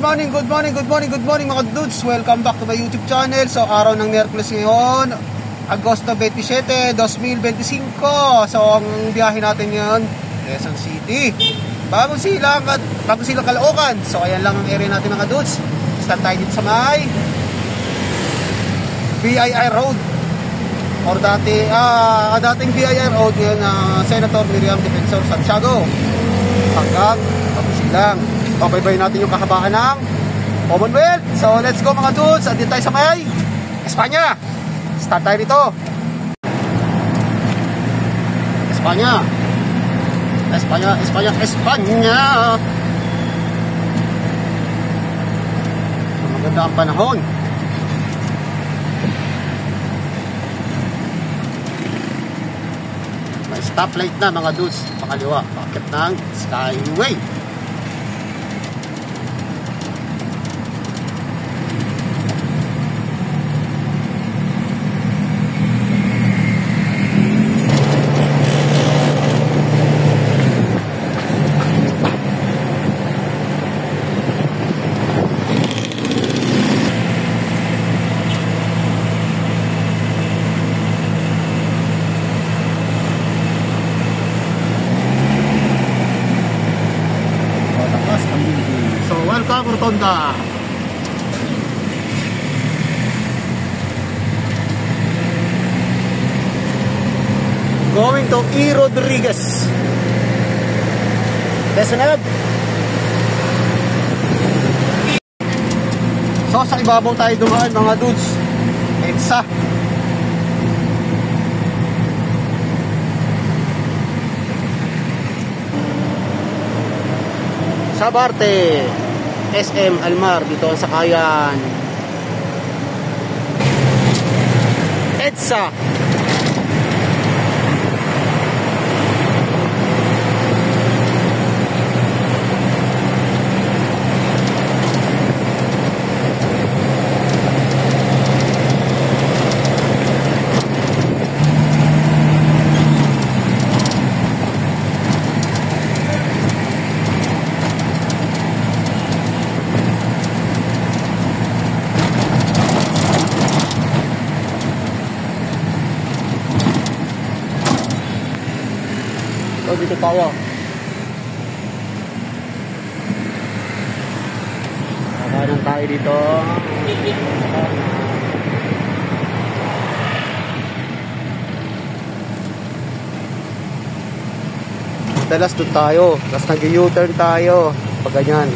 good morning mga dudes. Welcome back to my YouTube channel. So araw ng Miyerkules ngayon, Agosto 27, 2025. So ang biyahe natin ngayon, Quezon City, Bagong Silang Caloocan. So ayan lang ang area natin mga dudes. Start tayo dito sa may BII Road, or dating BII Road yun, Senator Miriam Defensor Santiago hanggang Bagong Silang. Pabaybayin natin yung kahabaan ng Commonwealth. So let's go mga dudes. Andito tayo sa may Espanya. Start tayo dito. Espanya. Maganda ang panahon. May stoplight na mga dudes. Pakaliwa, pakit ng Skyway. Rotonda. Going to E. Rodriguez. Desunod. So sa ibabaw tayo dumaan mga dudes. EDSA. Sabarte. SM Almar, dito ang sakayan. EDSA. Dito tayo. Kakanan tayo dito. Dalas doon tayo. Tapos nag-U-turn tayo. Pag ganyan.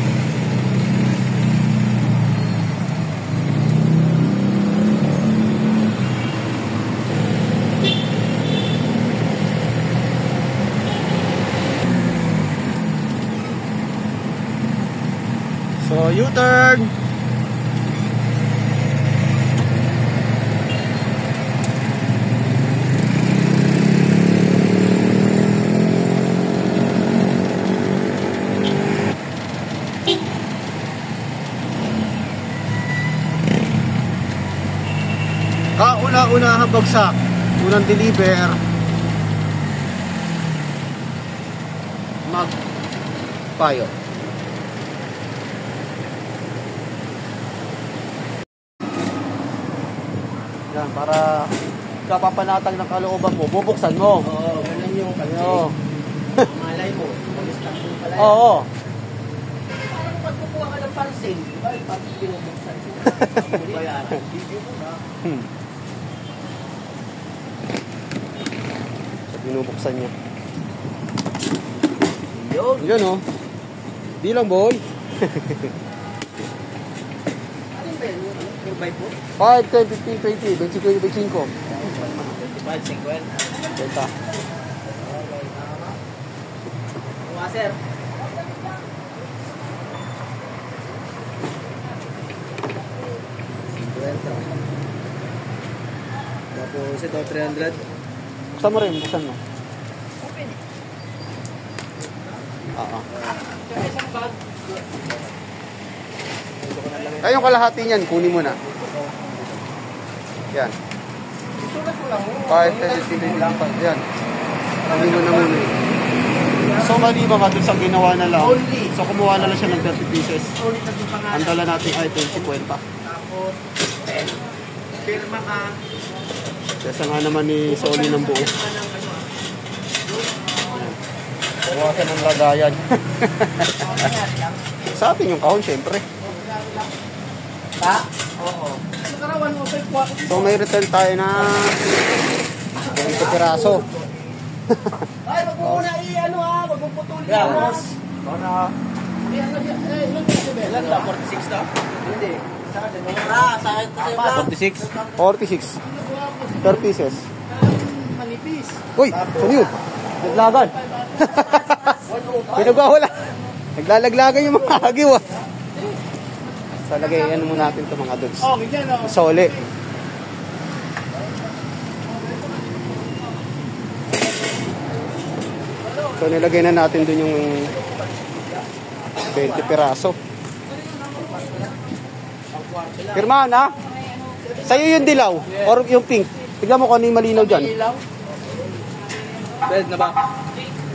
So, U-turn. Kauna-unahang bagsak. Unang deliver. Magpayo. Yan, para kapapanatag ng kalooban mo, bubuksan mo. Oo, ganun yung ano. Malay mo, mag-instruction pala yan. Oo. Parang pagkukuha ka ng parcel, di ba? Pag binubuksan mo, bayaran. Video mo na. So, binubuksan niya. Yun. Yun o. Di lang boy. Ano ba yun? Yung 4x4? 5, 10, 15, 20, 25, 25. 25, 50. Benta. Mga sir. Tapos ito, 300. Buksan mo rin, buksan mo. Open. Oo. Isang bag. Kayong kalahati niyan, kunin mo na. Yan. Sulat mo lang mo. 5, 10, 15, 20, yan. Kunin mo na muna. So maliban ka dun sa ginawa na lang. Only. So kumuha na lang siya ng 30 pieces. Ulit ang pangalan. Ang dala natin ay 50. Tapos, pirma ka. Kesa nga naman ni Soli ng buo. Buwasan ng lagayan. Sa atin yung kahon, syempre. Ta? Oo. Nakarawan mo sa kuha. So may return tayo na 20 piraso. Ay, wag mo muna i-ano ha. Wag mo putulin. Yeah, boss. Para Ilan ba? 46 na? Hindi. Sa akin. Sa akin kasi 46. 30 pieces. manipis. Uy, ano yun? Naglagan. Pinagwawala. Naglalaglagan yung mga hagiw ah. So lagay, ano muna natin ito mga dudes. Oh, ganyan oh. Sole. So nilagay na natin dun yung 20 piraso. Pirmahan ha? Sa'yo yung dilaw or yung pink. Tignan mo kung ano yung malinaw dyan. Bed na ba?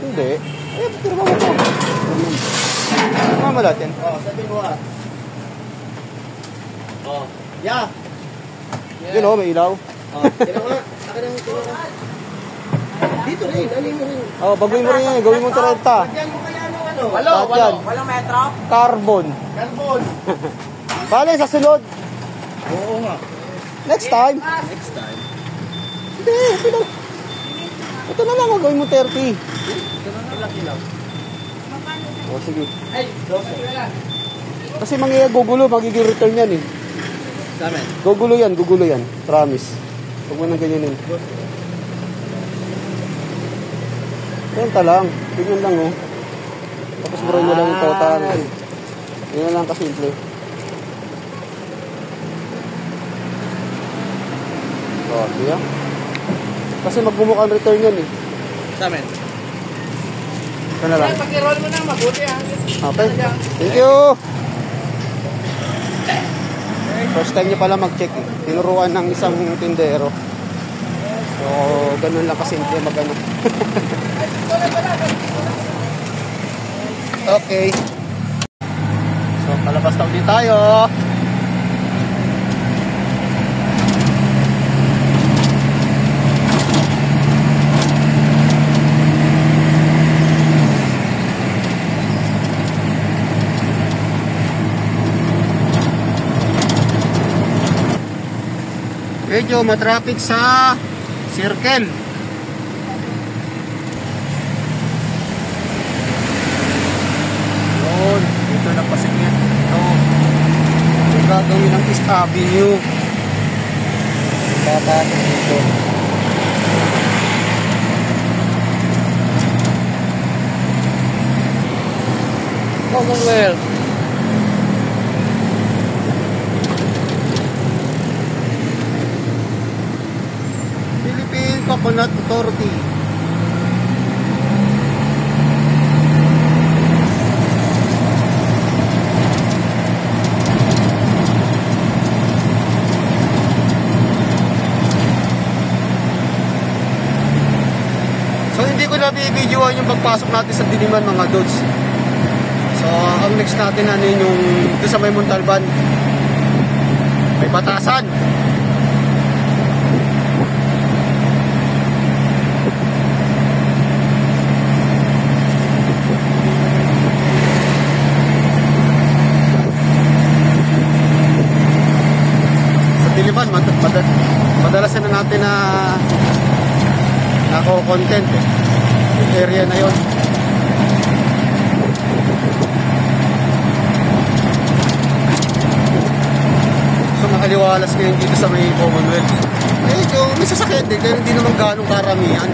Hindi. Eh, pirma mo po. Pirma mo natin. Oh, sabi mo ah. Oh. Yeah. Yun o, may ilaw. Oh, tira mo. Akin ang tira mo. Dito rin, alin mo rin. Oh, baguhin mo rin yan. Gawin mo 30. Diyan mo kaya ng ano? Walang metro? Carbon. Carbon. Bale, sa sunod. Oo nga. Next time. Next time. Hindi, ito na lang. Gawin mo 30. Ilang. O, sige. Ay, 12. Kasi gugulo, magiging return yan eh. Sa amin. Gugulo yan. Promise. Huwag mo nang ganyanin. 30 lang. Tingnan lang oh. Tapos buray mo lang yung total. Yan na lang kasimple. So, diya. Kasi magbumukhang return yan eh. Sa amin. Ito na lang. Pag-roll mo na, mabuti ha. Okay. Thank you. First time niya pala mag-check eh. Tinuruan ng isang tindero. So, ganun lang kasimple mag-ano. Okay. So, palabas na ulit tayo. Medyo matraffic sa circle. Yun, dito na pasigit. Ito. Yung gagawin ng East Avenue. Babalik dito. Commonwealth. Philippine Coconut Authority. So hindi ko na bibidyoan yung pagpasok natin sa Diliman mga dudes. So ang next natin ano yung doon sa may Montalban. May batasan. Diliman, madalas na natin na nako-content eh. Yung area na yon. So makaliwalas ngayon dito sa may Commonwealth. Medyo may sasakyan din, kaya hindi naman ganong karamihan.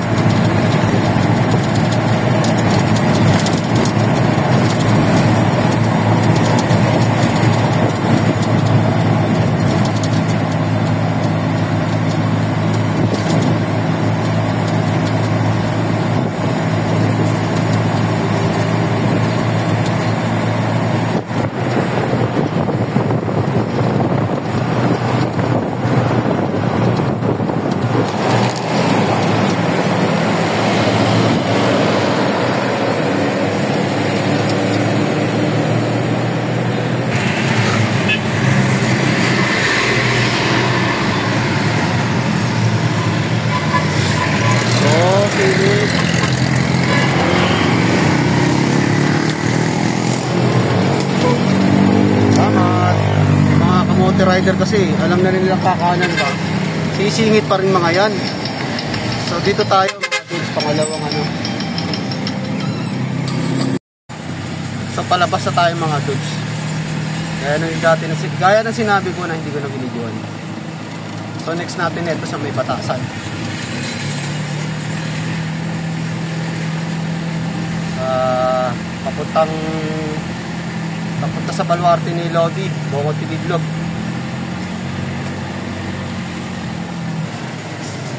rider kasi, alam na rin nilang kakanan ba, sisingit pa rin mga yan. So dito tayo mga dudes, pangalawang ano. So palabas na tayo mga dudes. Gaya ng sinabi ko na hindi ko na binidyoan. So next natin ito sa may Batasan. Papunta sa baluarte ni Lodi, Bongo TV Vlog.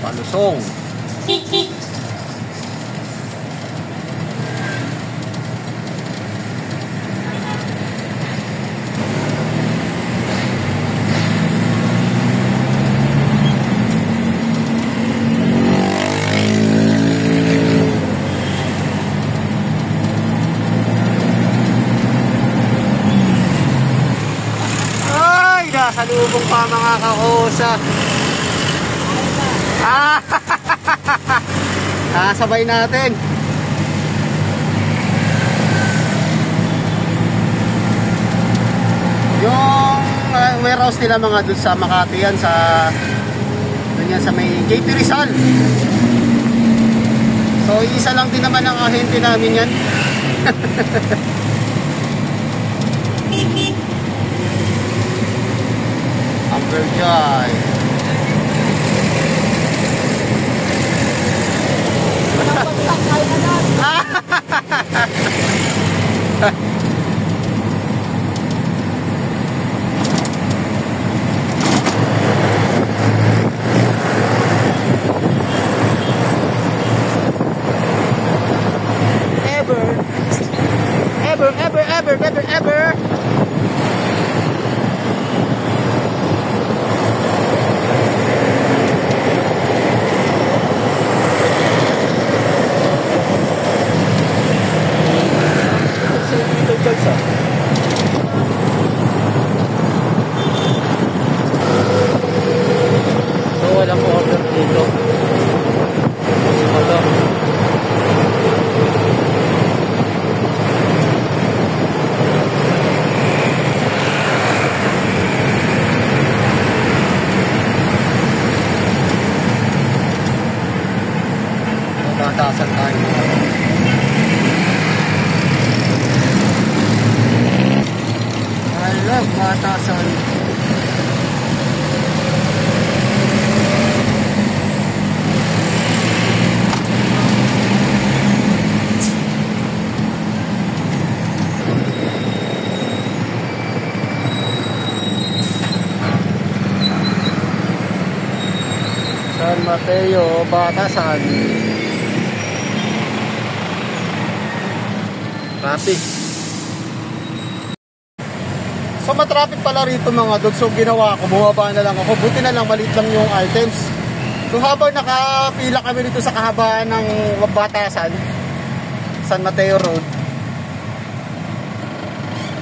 Palusong. Salubong pa mga kaosa. Sabay natin. Yung warehouse nila mga doon sa Makati yan, doon yan sa may JP Rizal. So isa lang din naman ang ahente namin yan. Amber Joy. Ever. Batasan tayo. I love Batasan. San Mateo, Batasan. Traffic. So matraffic pala rito mga dog. So ginawa ko, bumaba na lang ako. Buti na lang maliit lang yung items. So habang nakapila kami dito sa kahabaan ng Batasan, San Mateo Road,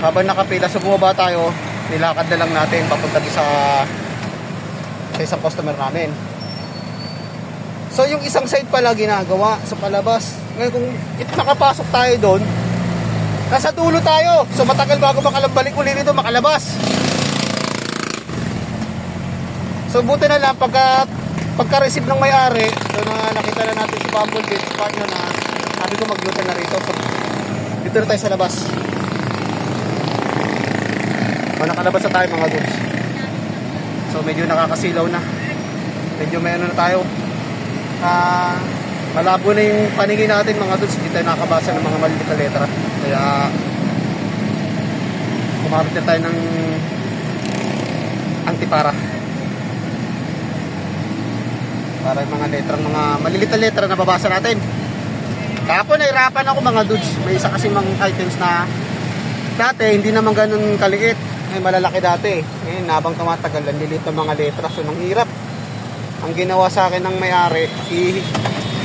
habang nakapila, so bumaba tayo, nilakad na lang natin papunta sa isang customer namin. So yung isang side pala ginagawa sa palabas. Ngayon kung nakapasok tayo doon, nasa dulo tayo. So matagal bago makalabalik uli nito, makalabas. So buti na lang pagka-receive ng may-ari, so nakita na natin si Bumblebee, si partner na sabi ko mag-U-turn na rito. So dito na tayo sa labas. So nakalabas na tayo mga dudes. So medyo nakakasilaw na. Medyo may ano na tayo. Malabo na yung paningin natin mga dudes. Hindi tayo nakabasa ng mga maliit na letra. Kaya kumapit na tayo ng antipara para yung mga letrang, mga maliliit na letra na babasa natin. Kahapon nahirapan ako mga dudes. May isa kasi mga items na dati hindi naman ganun kaliit, ay malalaki dati. Ngayon habang tumatagal ang liliit ng mga letra, so nang hirap. Ang ginawa sa akin ng may-ari,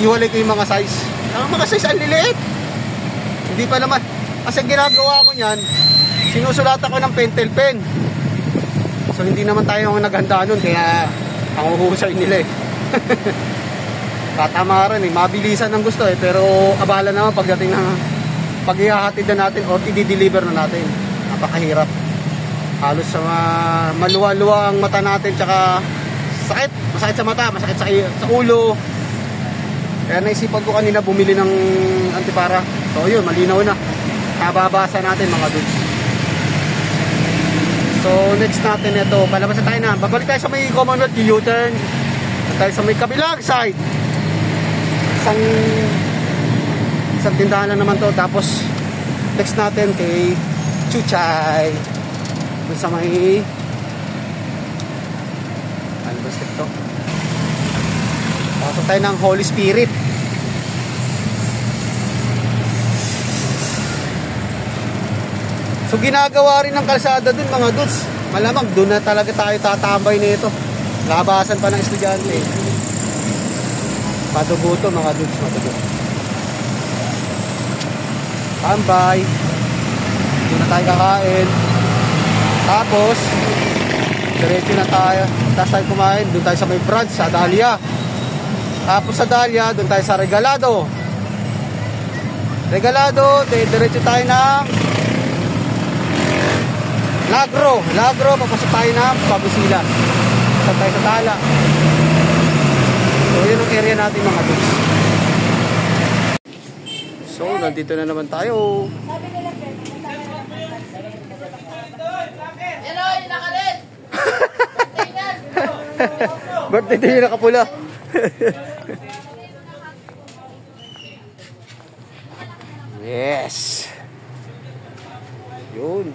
iwalay ko yung mga size. Ang mga size ang liliit. Hindi pa naman. Kasi ginagawa ko niyan, sinusulatan ko ng pentel pen. So hindi naman tayo ang naghanda nun, kaya ang uhusay nila eh. Katamaran eh, mabilisan ang gusto eh, pero abala naman pagdating ng pag-ihahatid na natin o i-deliver na natin. Napakahirap. Halos sa maluwa-luwa ang mata natin, tsaka sakit. Masakit sa mata, masakit sa ulo. Kaya naisipan ko kanina bumili ng antipara. So yun, malinaw na. Nababasa natin mga dudes. So next natin ito, palabas na tayo na. Babalik tayo sa may Commonwealth, U-turn. Tayo sa may kabilang side. Isang tindahan lang naman to. Tapos next natin kay Chuchay. Doon sa may ano ba step to? Pasok tayo ng Holy Spirit. So ginagawa rin ng kalsada dun mga dudes. Malamang dun na talaga tayo tatambay nito. Labasan pa ng estudyante. Madugo to mga dudes, madugo. Tambay. Dun na tayo kakain. Tapos diretso na tayo. Tapos tayo kumain. Dun tayo sa may branch, sa Dahlia. Tapos sa Dahlia, dun tayo sa Regalado. Diretso tayo ng Lagro, papasok tayo na Pabusila. Pasok tayo sa Tala. So, yun ang area natin mga dudes. So, nandito na naman tayo. Hello, nakalit! Birthday din yung nakapula. Yes. Yun.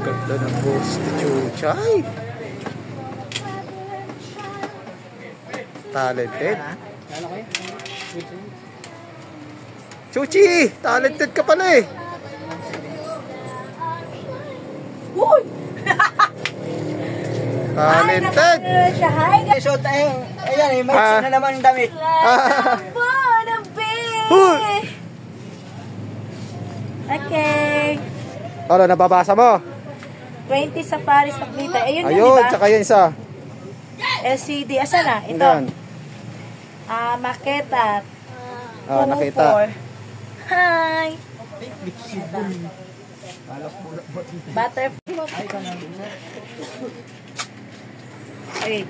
Ganda ng boss ni Chuchay. Talented. Chuchi! Talented ka pala eh. Uy! Talented. So, ayan, may na naman ang damit. Okay. Ano, nababasa mo? 20 sa Paris Atleta. Ayun yun, Ayun, diba? tsaka yun isa. LCD. Asa na? Ito. Yan. Maketa. Nakita. Hi! Butterfly. Wait.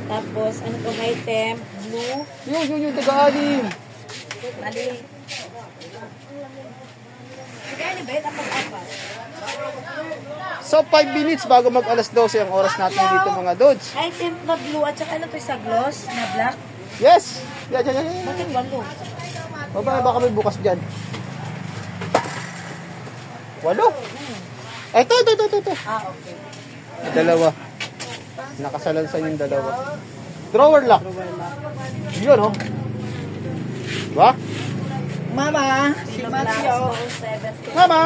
Tapos, ano to? High temp, blue. Yun, taga-alim. Mali. Kaya ba yun? Apat-apat. So, 5 minutes bago mag alas 12 ang oras natin dito mga dudes. High temp na blue at saka ano to sa gloss na black. Yes! Yan. Bakit walo? Baka may bukas dyan. 8? Ito. Okay. Dalawa. Nakasalansan yung dalawa. Drawer lock. Yun, oh. Diba? Mama, si Matthew. Mama!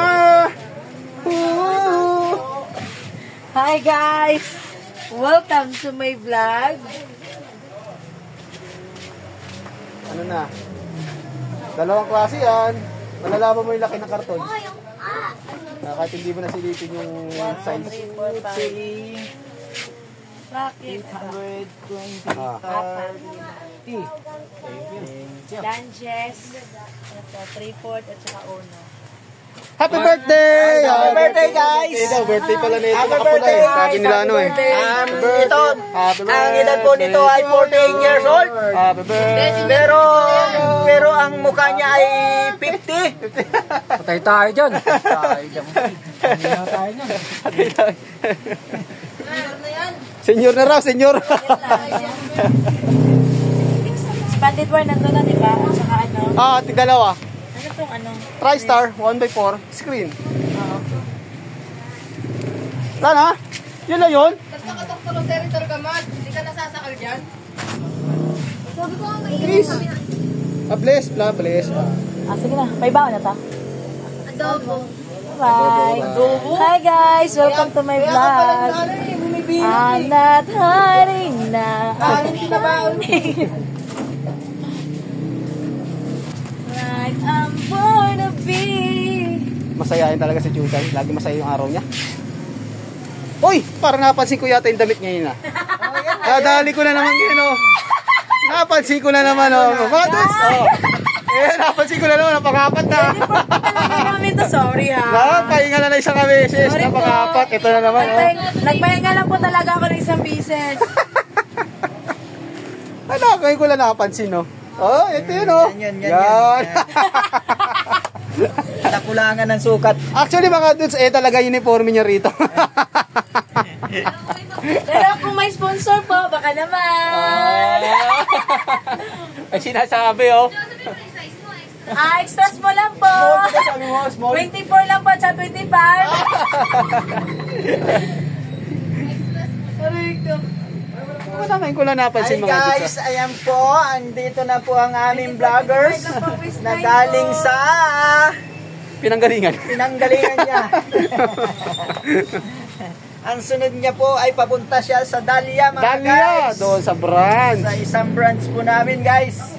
Hi guys! Welcome to my vlog. Ano na? Dalawang klase yan. Malalaman mo yung laki ng karton. Kahit hindi mo nasilipin yung size. Bakit? 820. Lunches. Ito, 3/4 at saka 1. Happy birthday! Happy birthday, guys! Ito, birthday pala nito. Happy Nakapula birthday, eh. Sabi nila ano eh. Ito, ang edad po nito ay 48 years old. Happy birthday! Pero ang mukha niya ay 50. Patay tayo dyan. Senyor na raw, senyor. Expanded war nandun na, diba? At saka ano? Tigdalawa. Ano itong ano? TriStar, 1x4, screen. Oo. Sana? Yun na yun? Nagkakatok-tulong senator ka, Mag. Hindi ka nasasakal dyan. Sabi ko nga Chris. Bless. Sige na. May baon na ta? Adobo. Bye. Hi guys! Welcome to my vlog. I'm not hiding now. Like I'm born to be. Masayahin talaga si Chuchay. Lagi masaya yung araw niya. Uy! Parang napansin ko yata yung damit niya yun ah. Dali ko na naman yun oh. Napansin ko na naman, oh. Mga dudes, oh. Napansin ko na naman, napakapat na. Talaga namin to, sorry ha. Pahinga na isang beses, Sorry po. napakapat. Ito na naman, oh. Nagpahinga lang po talaga ako ng isang pieces. Ano, ngayon ko lang napansin, no? Oh, ito yun, oh. Yan. Nakulangan ng sukat. Actually, mga dudes, talaga uniforme niya rito. Pero kung may sponsor po, baka naman. Ay, sinasabi, oh. Extra small lang po. 24 lang po, tsaka 25. Ngayon ko lang napansin, mga dudes. Guys, ayan po, andito na po ang aming vloggers na galing sa Pinanggalingan. pinanggalingan niya. Ang sunod niya po ay papunta siya sa Dahlia, mga Dahlia, guys. doon sa branch. Sa isang branch po namin, guys.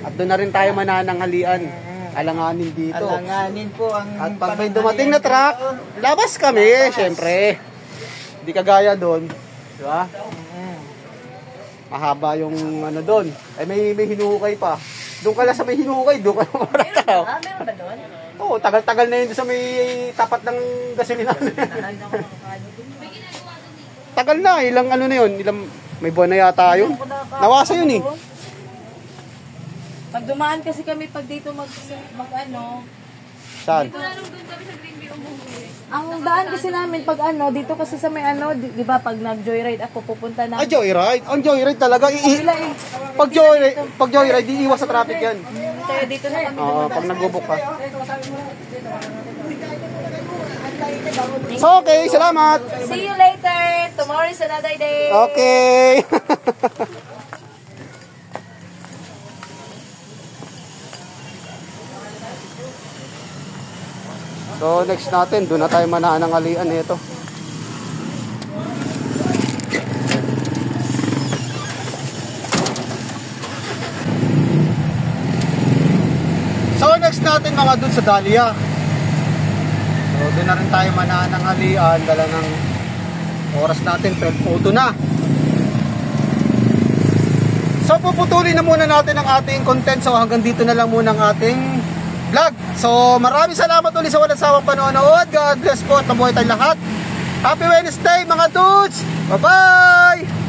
At doon na rin tayo manananghalian. Alanganin dito. Alanganin po ang At pag may dumating na truck, labas kami, syempre. Hindi kagaya doon. Di ba? Mahaba yung ano doon. Ay may hinuhukay pa. Doon ka lang sa may hinuhukay, doon ka lang marataw. Meron ba doon? Oo, tagal-tagal na yun doon sa may tapat ng gasolina. Tagal na, ilang ano na yun, may buwan na yata yun. Nawasa yun eh. Pag dumaan kasi kami pag dito mag ano, Saan? ang daan kasi namin pag ano, dito kasi sa may ano, di ba pag nag-joyride ako pupunta na. Ay, joyride. Ang joyride talaga. Kabila eh. Pag joyride, iiwas sa traffic yan. Kaya dito na kami. Oo, pag nagbubuk ka. So, okay, salamat. See you later. Tomorrow is another day. Okay. So, next natin, doon na tayo mananangalian nito. So, next natin mga doon sa Dahlia. So, doon na rin tayo manananghalian. Dala ng oras natin, 12:02 na. So, puputulin na muna natin ang ating content. So, hanggang dito na lang muna ang ating vlog. So, maraming salamat ulit sa walang sawang panonood. God bless po at mabuhay tayong lahat. Happy Wednesday mga dudes! Bye-bye!